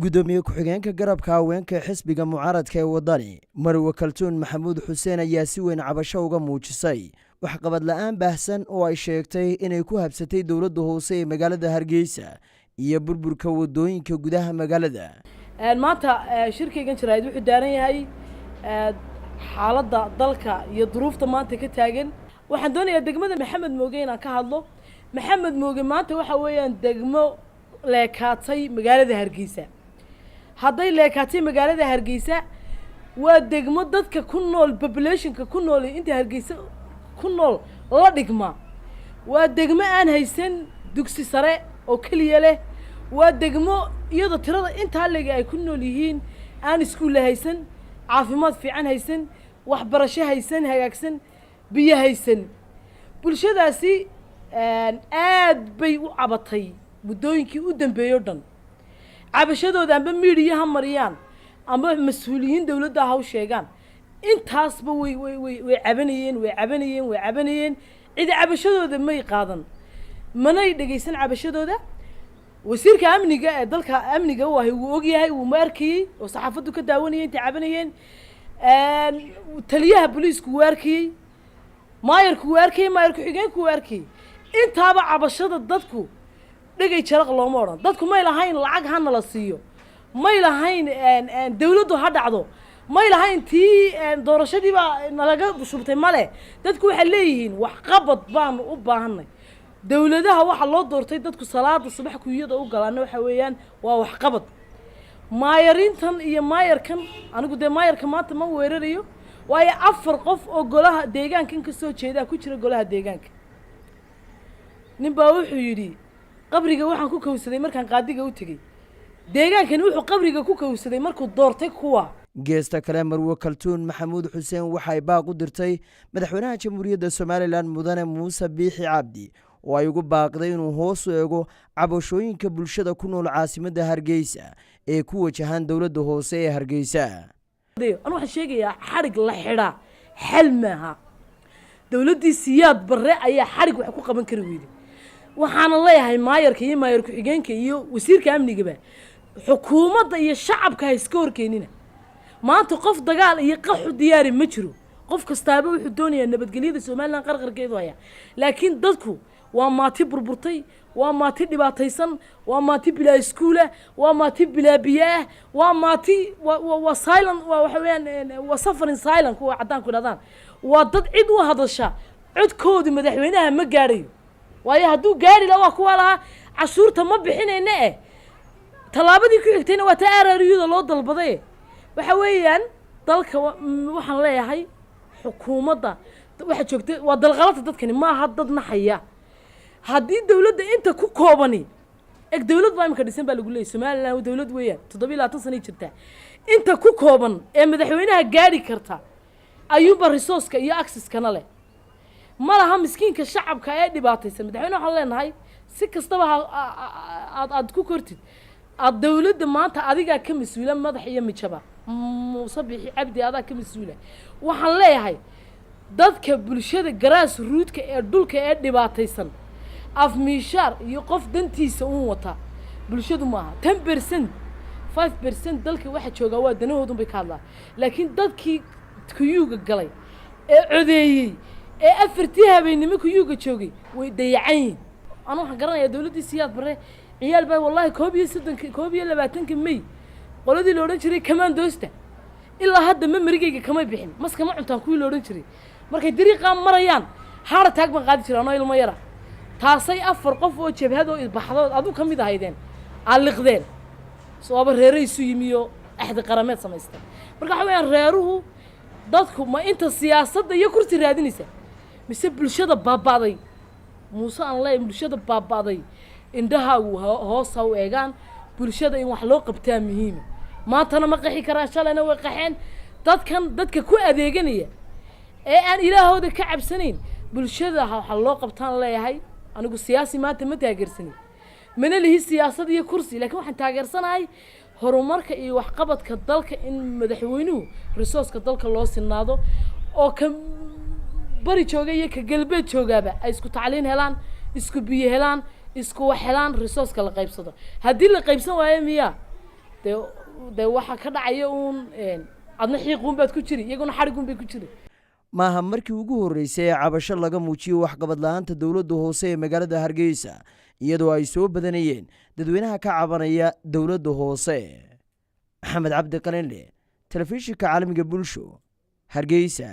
gudoomiye ku-xigeenka garabka haweenka xisbiga mucaaradka ee wadani Marwe Kaltuun Maxamuud Xuseen ayaa si weyn cabasho uga muujisay waxqabad la'aan baahsan oo ay sheegtay inay ku habsatay dowladda hoose ee magaalada Hargeysa iyo burburka wadooyinka gudaha magaalada. maanta shirkeygan jirayd wuxuu daaran yahay xaaladda dalka iyo duruufta maanta ka taagan. waxaan doonayaa degmada Maxamed Mooge inaan ka hadlo. Maxamed Mooge maanta waxa weeyaan degmo leekaatay magaalada Hargeysa. hadday leekaatay magaalada Hargeysa waa degmo dadka ku nool populationka ku nool inta Hargeysa ku nool la dhigma. waa degmo aan haysan dugsi sare oo kaliya leh. waa degmo iyadoo tirada inta leega ay ku nool yihiin aan iskuul haysan, caafimaad fiican haysan, waxbarasho haysan hagaagsan, biyo haysan. bulshadaasi aad bay u cabatay muddooyinkii u dambeeyay oo dhan. cabashadooda amba miidiyaha mariyaan amba mas'uuliyiin dawladda ha u sheegaan. intaasba way cabanayeen cid cabashadooda may qaadan manay dhageysan cabashadooda. wasiirka amniga ee dalka amniga wuu og yahay, wuu markii oo saxaafadu ka daawanayeen inta cabanayeen. taliyaha booliisku wuu arkay, maayarku wuu arkay, maayarku xigeenku wuu arkay. intaaba cabashada dadku dhagay jaraq looma oran. dadku may lahayn lacag hana la siiyo, may lahayn dawladdu ha dhacdo, may lahayn tii doorashadii baa nalaga shubtay male. dadku waxay leeyihiin wax qabad baan u baahanay. dawladaha waxa loo doortay dadku salaada subax ku iyada u galaan waxa weeyaan waa wax qabad. maayarintan iyo maayarkan anigu de maayarka maanta ma weerarayo, waayo 4 qof oo golaha deegaankan ka soo jeeda ku jira golaha deegaanka. nin baa wuxuu yiri qabriga waxaan ku kawsaday markaan qaadiga u tagay. deegaankani wuxuu qabriga ku kawsaday markuu doortay kuwa. geesta kale Marwe Kaltuun Maxamuud Xuseen waxay baaq u dirtay madaxweynaha Jamhuuriyadda Soomaaliland Mudane Muuse Biixi Cabdi oo ay ugu baaqday inuu hoos u eego cabashooyinka bulshada ku nool caasimadda Hargeysa ee ku wajahan dowladda hoose ee Hargeysa. anu waxaan sheegayaa xarig la xidha xal maaha. dawladdii siyaad barre ayaa xarig wax ku qaban kari weyday. waxaan leeyahay maayarka iyo maayar ku xigeenka iyo wasiirka amniga xukuumadda iyo shacabka iska horkeenina. maanta qof dagaal iyo qaxu diyaari ma jiro. qof kastaaba wuxuu doonayaa nabadgelyada Soomaaliland qarqarkeedu haya. laakiin dadku waa maati burburtay, waa maati dhibaataysan, waa maati bilaa iskuula, waa maati bilaa biyaah, waa maati waa silent, waa waxa weeyaan waa suffering silent kuwa cadaan ku dhadaan. waa dad cid u hadasha codkoodu madaxweynaha ma gaarayo. waayo hadduu gaari la waa kuwa laha cashuurta ma bixinayna talaabadii ku xigtayna waa taarariyada loo dalbaday. waxa weeyaan dalka waxaan leeyahay xukuumadda waxa joogtay waa dalqalada dadkani ma aha dad naxaya. haddii dawladda inta ku koobani dawlad baa imka dhisan baa lagu leeyahay Soomaaliland dawlad weeyaan 27 sano jirta. inta ku kooban ee madaxweynaha gaari karta ayuuba resource-ka iyo access-kana leh. ma laha miskiinka shacabka ee dhibaataysan. madaxweynaha waxaan leenahay si kastaba aad ku kortid aad dawladda maanta adiga ka mas'uula madax iyo mijaba Muuse Biixi Cabdi adaa ka mas'uula. waxaan leeyahay dadka bulshada garaas ruudka ee dhulka ee dhibaataysan afmiishaar iyo qof dantiisa uu wata bulshadu maaha 10% 5% dalka waxa jooga waa danahoodu bay ka hadlaan. laakiin dadkii kuyuuga galay ee codeeyay ee afartii habeenimo kuyuuga joogay way dayacan. anu waxaan garanayaa dawladdii siyaad barre ciyaal baa wallahi 22 May qoladii la oran jiray commandosta ilaa hadda ma marigayga kama bixin. maska ma cuntaan kuwii la oran jiray markay dariiqa marayaan haar taag ma qaadi jiraan oo ilmo yara. taasay 4 qof oo jabhado isbaxdood adu kamid ahaydeen aliqdeen sabab reeraysu yimiyo axdi qarameed samaystay. marka waxa weeyaan reeruhu dadku ma inta siyaasadda iyo kursi raadinaysa mise bulshada baabaaday. Muuse aan leeyahay bulshada baabaaday indhaha hoos u eegaan. bulshada in wax loo qabtaa muhiim. maantana ma qaxi karaa shalayna way qaxeen. dadka ku adeeganaya ee aan ilaahooda ka cabsanayn bulshada waxa loo qabtaan leeyahay. anigu siyaasi maanta ma taageersanin, mana lihi siyaasad iyo kursi, laakiin waxaan taageersanahay horumarka iyo wax qabadka dalka in madaxweynuhu resource-ka dalka loo sinaado oo ka bari jooga iyo ka galbeed joogaba ay isku tacliin helaan, isku biyo helaan, isku wax helaan, resource-ka la qaybsado. haddii la qaybsan waayo miya dee waxa ka dhacaya uun adna xiiquun baad ku jiri iyaguna xadhiguun bay ku jiri maaha markii ugu horreysay ee cabasho laga muujiyo waxqabad la-aanta dowladda hoose ee magaalada Hargeysa iyadoo ay soo badanayeen dadweynaha ka cabanaya dowladda hoose. Maxamed Cabdi Qalinle, telefishinka caalamiga Bulsho, Hargeysa.